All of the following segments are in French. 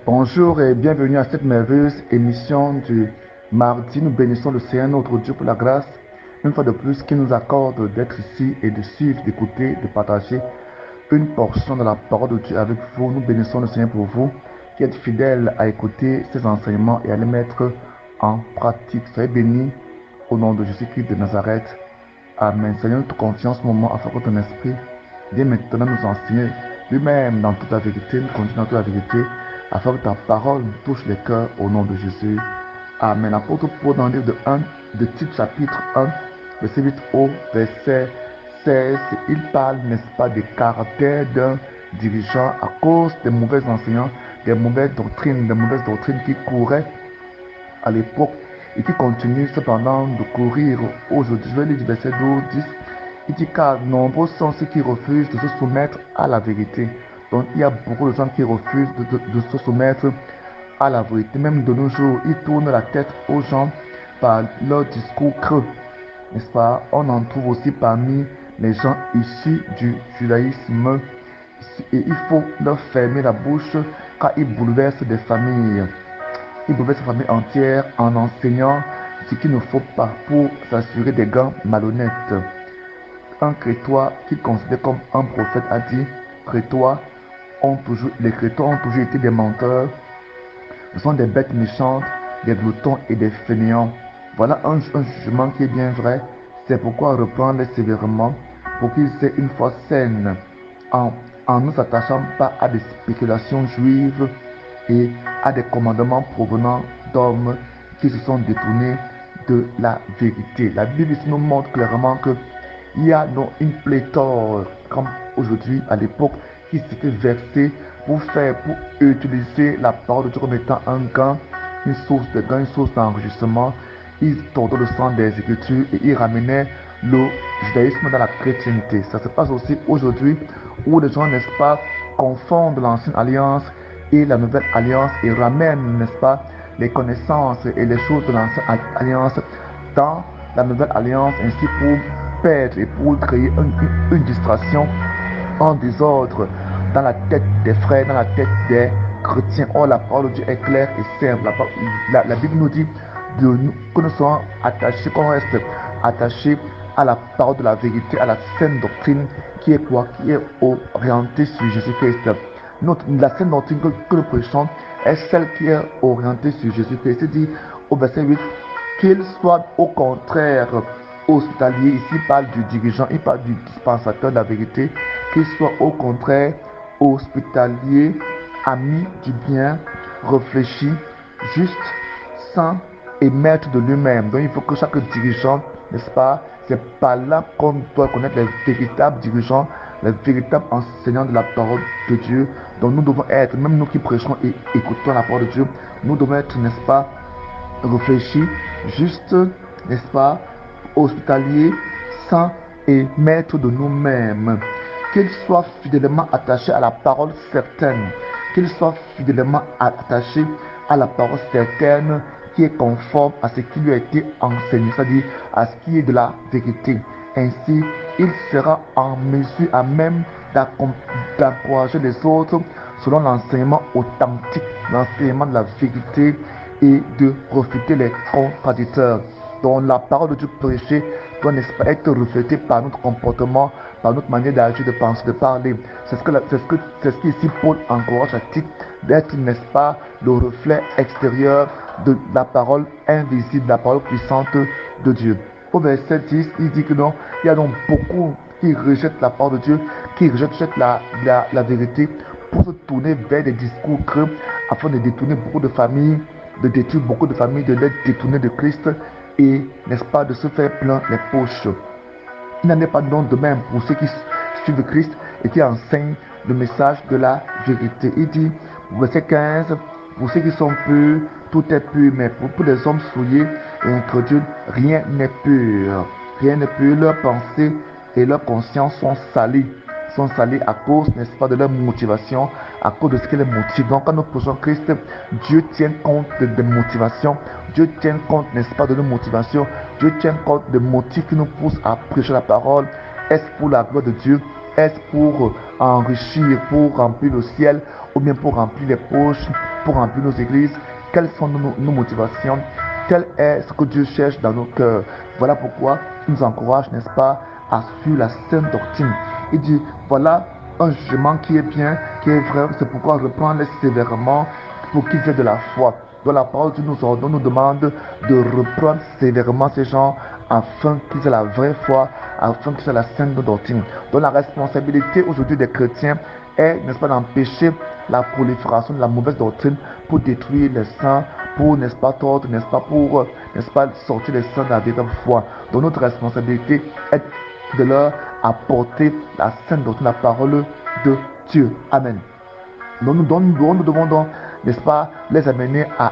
Bonjour et bienvenue à cette merveilleuse émission du mardi. Nous bénissons le Seigneur notre Dieu pour la grâce, une fois de plus, qui nous accorde d'être ici et de suivre, d'écouter, de partager une portion de la parole de Dieu avec vous. Nous bénissons le Seigneur pour vous, qui êtes fidèles à écouter ses enseignements et à les mettre en pratique. Soyez bénis au nom de Jésus-Christ de Nazareth. Amen. Seigneur, nous te confions en ce moment afin que ton esprit vienne maintenant nous enseigner lui-même dans toute la vérité, nous conduire dans toute la vérité, afin que ta parole nous touche les cœurs au nom de Jésus. Amen. L'apôtre Paul dans le livre de Tite chapitre 1, verset 8 au verset 16, il parle, n'est-ce pas, des caractères d'un dirigeant à cause des mauvais enseignants, des mauvaises doctrines qui couraient à l'époque et qui continuent cependant de courir aujourd'hui. Je vais lire du verset 12, 10. Il dit car nombreux sont ceux qui refusent de se soumettre à la vérité. Donc il y a beaucoup de gens qui refusent de se soumettre à la vérité. Même de nos jours, ils tournent la tête aux gens par leur discours creux. N'est-ce pas? On en trouve aussi parmi les gens issus du judaïsme. Et il faut leur fermer la bouche car ils bouleversent des familles. Ils bouleversent des familles entières en enseignant ce qu'il ne faut pas pour s'assurer des gains malhonnêtes. Un crétois qui considère comme un prophète a dit, les crétois ont toujours été des menteurs, ce sont des bêtes méchantes, des gloutons et des fainéants. Voilà un jugement qui est bien vrai. C'est pourquoi reprendre sévèrement pour qu'ils aient une foi saine en ne s'attachant pas à des spéculations juives et à des commandements provenant d'hommes qui se sont détournés de la vérité. La Bible ici nous montre clairement que il y a donc une pléthore, comme aujourd'hui, à l'époque, qui s'était versée pour utiliser la parole de Dieu comme étant un gain, une source de gain, une source d'enrichissement. Ils tordaient le sang des Écritures et ils ramenaient le judaïsme dans la chrétienté. Ça se passe aussi aujourd'hui où les gens, n'est-ce pas, confondent l'ancienne alliance et la nouvelle alliance et ramènent, n'est-ce pas, les connaissances et les choses de l'ancienne alliance dans la nouvelle alliance, ainsi pour perdre et pour créer une distraction, un désordre dans la tête des frères, dans la tête des chrétiens. Or, la parole de Dieu est claire et simple. La Bible nous dit que nous soyons attachés, qu'on reste attachés à la parole de la vérité, à la saine doctrine qui est quoi? Qui est orientée sur Jésus-Christ. La saine doctrine que nous prêchons est celle qui est orientée sur Jésus-Christ. C'est dit au verset 8 qu'il soit au contraire hospitalier. Ici, il parle du dirigeant, il parle du dispensateur de la vérité, qu'il soit au contraire hospitalier, ami du bien, réfléchi, juste, saint et maître de lui-même. Donc il faut que chaque dirigeant, n'est-ce pas, c'est par là qu'on doit connaître les véritables dirigeants, les véritables enseignants de la parole de Dieu. Donc nous devons être, même nous qui prêchons et écoutons la parole de Dieu, nous devons être, n'est-ce pas, réfléchis, juste, n'est-ce pas, hospitalier, saint et maître de nous-mêmes. Qu'il soit fidèlement attaché à la parole certaine, qu'il soit fidèlement attaché à la parole certaine qui est conforme à ce qui lui a été enseigné, c'est-à-dire à ce qui est de la vérité. Ainsi, il sera en mesure à même d'encourager les autres selon l'enseignement authentique, l'enseignement de la vérité et de refléter les contradicteurs. Donc la parole de Dieu prêchée doit, n'est-ce pas, être reflétée par notre comportement, par notre manière d'agir, de penser, de parler. C'est ce qui ici Paul encourage à Tite d'être, n'est-ce pas, le reflet extérieur de la parole invisible, la parole puissante de Dieu. Au verset 10, il dit que non, il y a donc beaucoup qui rejettent la parole de Dieu, qui rejettent la vérité pour se tourner vers des discours creux afin de détourner beaucoup de familles, de détruire beaucoup de familles, de les détourner de Christ et, n'est-ce pas, de se faire plein les poches. Il n'en est pas donc de même pour ceux qui suivent Christ et qui enseignent le message de la vérité. Il dit, verset 15, pour ceux qui sont purs, tout est pur, mais pour les hommes souillés et introduits, rien n'est pur. Rien n'est pur. Leurs pensées et leurs consciences sont salies à cause, n'est-ce pas, de leur motivation, à cause de ce qui les motive. Donc, quand nous prêchons Christ, Dieu tient compte des motivations, Dieu tient compte, n'est-ce pas, de nos motivations, Dieu tient compte des motifs qui nous poussent à prêcher la parole. Est-ce pour la gloire de Dieu? Est-ce pour enrichir, pour remplir le ciel? ou bien pour remplir les poches, pour remplir nos églises? Quelles sont nos motivations? Quel est ce que Dieu cherche dans nos cœurs? Voilà pourquoi il nous encourage, n'est-ce pas, à suivre la sainte doctrine. Il dit, voilà un jugement qui est bien, qui est vrai, c'est pourquoi reprendre sévèrement pour qu'ils aient de la foi. Donc la parole de Dieu nous demande de reprendre sévèrement ces gens afin qu'ils aient la vraie foi, afin qu'ils aient la sainte doctrine. Donc la responsabilité aujourd'hui des chrétiens est, n'est-ce pas, d'empêcher la prolifération de la mauvaise doctrine pour détruire les saints, pour, n'est-ce pas, tordre, n'est-ce pas, pour, n'est-ce pas, sortir les saints de la véritable foi. Donc notre responsabilité est de leur apporter la sainte doctrine, la parole de Dieu. Amen. Donc nous devons donc, n'est-ce pas, les amener à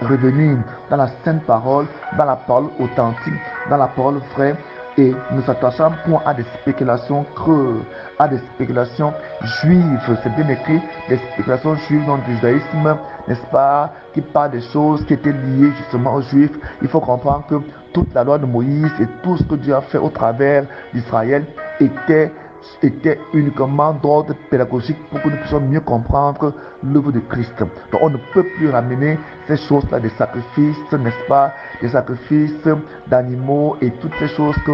revenir dans la sainte parole, dans la parole authentique, dans la parole vraie, et ne s'attachant point à des spéculations creuses, à des spéculations juives. C'est bien écrit, des spéculations juives dans le judaïsme, n'est-ce pas, qui parlent des choses qui étaient liées justement aux juifs. Il faut comprendre que toute la loi de Moïse et tout ce que Dieu a fait au travers d'Israël était uniquement d'ordre pédagogique pour que nous puissions mieux comprendre l'œuvre de Christ. Donc on ne peut plus ramener ces choses-là, des sacrifices, n'est-ce pas, des sacrifices d'animaux et toutes ces choses que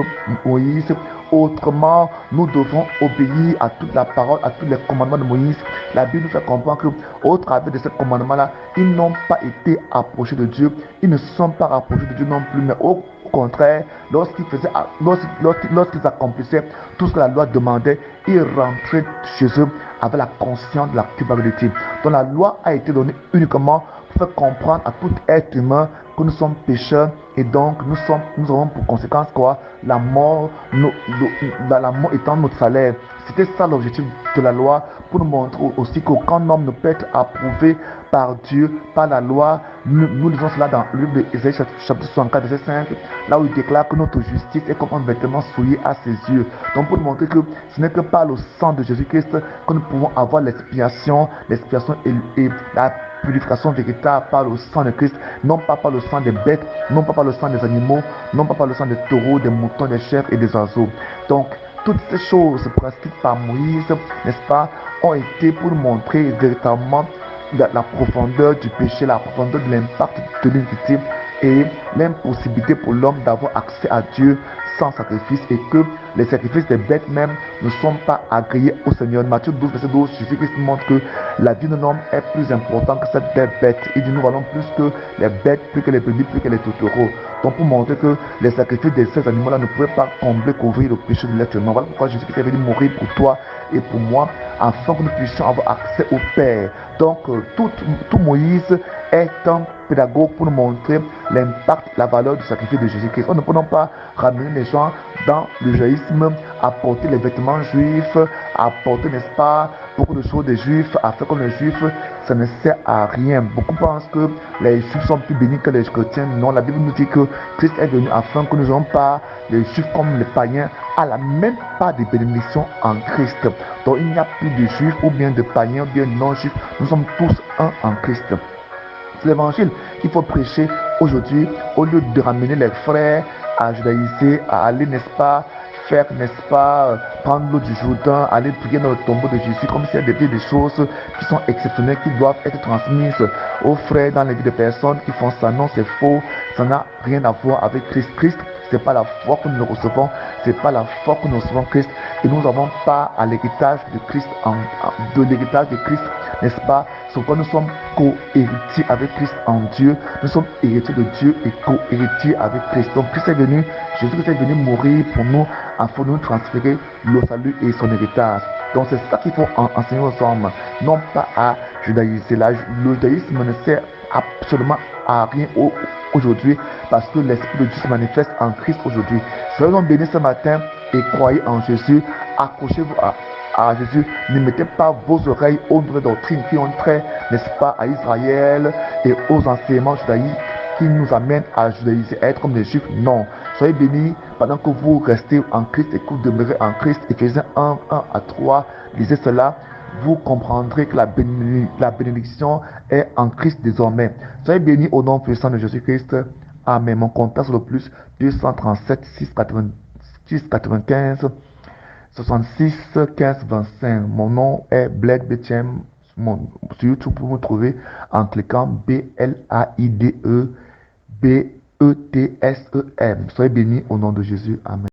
Moïse. Autrement, nous devons obéir à toute la parole, à tous les commandements de Moïse. La Bible nous fait comprendre qu'au travers de ces commandements-là, ils n'ont pas été approchés de Dieu, ils ne sont pas rapprochés de Dieu non plus, mais au contraire, lorsqu'ils accomplissaient tout ce que la loi demandait, ils rentraient chez eux avec la conscience de la culpabilité. Donc la loi a été donnée uniquement pour faire comprendre à tout être humain que nous sommes pécheurs et donc nous avons pour conséquence quoi? La mort étant notre salaire. C'était ça l'objectif de la loi, pour nous montrer aussi qu'aucun homme ne peut être approuvé par Dieu, par la loi. Nous lisons cela dans le livre d'Ésaïe chapitre 64, verset 5, là où il déclare que notre justice est comme un vêtement souillé à ses yeux. Donc pour nous montrer que ce n'est que par le sang de Jésus-Christ que nous pouvons avoir l'expiation et la purification véritable par le sang de Christ, non pas par le sang des bêtes, non pas par le sang des animaux, non pas par le sang des taureaux, des moutons, des chèvres et des oiseaux. Donc toutes ces choses prescrites par Moïse, n'est-ce pas, ont été pour nous montrer véritablement la profondeur du péché, la profondeur de l'impact de l'iniquité et l'impossibilité pour l'homme d'avoir accès à Dieu sans sacrifice, et que les sacrifices des bêtes même ne sont pas agréés au Seigneur. Matthieu 12, verset 12, Jésus-Christ montre que la vie d'un homme est plus importante que cette des bêtes. Il dit nous valons plus que les bêtes, plus que les brebis, plus que les taureaux. Donc pour montrer que les sacrifices de ces animaux-là ne pouvaient pas couvrir le péché de l'être humain. Voilà pourquoi Jésus-Christ est venu mourir pour toi et pour moi, afin que nous puissions avoir accès au Père. Donc tout Moïse est un pédagogue pour nous montrer l'impact, la valeur du sacrifice de Jésus-Christ. On ne peut pas ramener les gens dans le judaïsme, apporter les vêtements juifs, apporter, n'est-ce pas, beaucoup de choses des juifs, à faire comme les juifs, ça ne sert à rien. Beaucoup pensent que les juifs sont plus bénis que les chrétiens. Non, la Bible nous dit que Christ est venu afin que nous n'ayons pas les juifs comme les païens à la même part de bénédiction en Christ. Donc il n'y a plus de juifs ou bien de païens ou bien de non-juifs. Nous sommes tous un en Christ. C'est l'évangile qu'il faut prêcher aujourd'hui, au lieu de ramener les frères à judaïser, à aller, n'est-ce pas, faire, n'est-ce pas, prendre l'eau du Jourdain, aller prier dans le tombeau de Jésus, comme s'il y a des choses qui sont exceptionnelles, qui doivent être transmises aux frères dans les vies de personnes qui font ça. Non, c'est faux, ça n'a rien à voir avec Christ. Christ, c'est pas la foi que nous recevons, c'est pas la foi que nous recevons Christ, et nous n'avons pas à l'héritage de Christ, n'est-ce pas? Sauf que nous sommes co-héritiers avec Christ en Dieu, nous sommes héritiers de Dieu et co-héritiers avec Christ. Donc Christ est venu, Jésus est venu mourir pour nous afin de nous transférer le salut et son héritage. Donc c'est ça qu'il faut enseigner aux hommes, non pas à judaïser. Le judaïsme ne sert absolument à rien aujourd'hui, parce que l'Esprit de Dieu se manifeste en Christ aujourd'hui. Soyons bénis ce matin et croyez en Jésus. Accrochez-vous à Jésus. Ne mettez pas vos oreilles aux nouvelles doctrines qui ont trait, n'est-ce pas, à Israël et aux enseignements judaïques qui nous amènent à judaïser, à être comme les Juifs. Non. Soyez bénis pendant que vous restez en Christ et que vous demeurez en Christ. Éphésiens 1 à 3. Lisez cela. Vous comprendrez que la bénédiction est en Christ désormais. Soyez bénis au nom puissant de Jésus-Christ. Amen. Mon contact sur le plus 237 695 66 15 25. Mon nom est Blake Bethem. sur YouTube, vous me trouver en cliquant BLAIDE BETSEM. Soyez bénis au nom de Jésus. Amen.